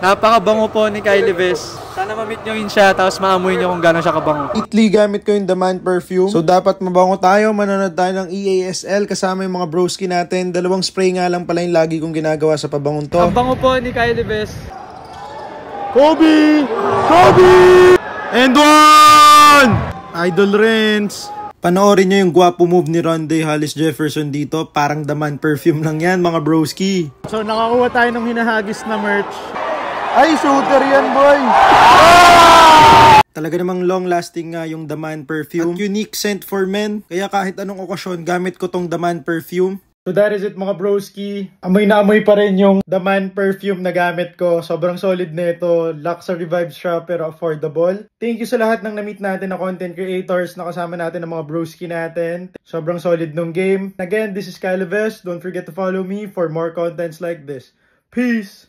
Napakabango po ni Kylie Vess. Sana ma-meet nyo yun siya, tapos maamoy nyo kung gano'n siya kabango. Lately, gamit ko yung The Man perfume. So, dapat mabango tayo. Manonood tayo ng EASL kasama yung mga broski natin. 2 spray nga lang pala yung lagi kong ginagawa sa pabangong to. Ang bango po ni Kylie Vess. Kobe! Kobe! And one! Idol Renz. Panoorin nyo yung gwapo move ni Rondae Hollis Jefferson dito. Parang The Man perfume lang yan, mga broski. So, nakakuha tayo ng hinahagis na merch. Ay, shooter yan, boy! Talaga namang long-lasting nga yung The Man perfume. At unique scent for men. Kaya kahit anong okasyon, gamit ko tong The Man perfume. So that is it, mga broski. Amoy na amoy pa rin yung The Man perfume na gamit ko. Sobrang solid na ito. Luxury vibes siya pero affordable. Thank you sa lahat ng na-meet natin na content creators na kasama natin ng mga broski natin. Sobrang solid nung game. Again, this is Kylie Vess. Don't forget to follow me for more contents like this. Peace!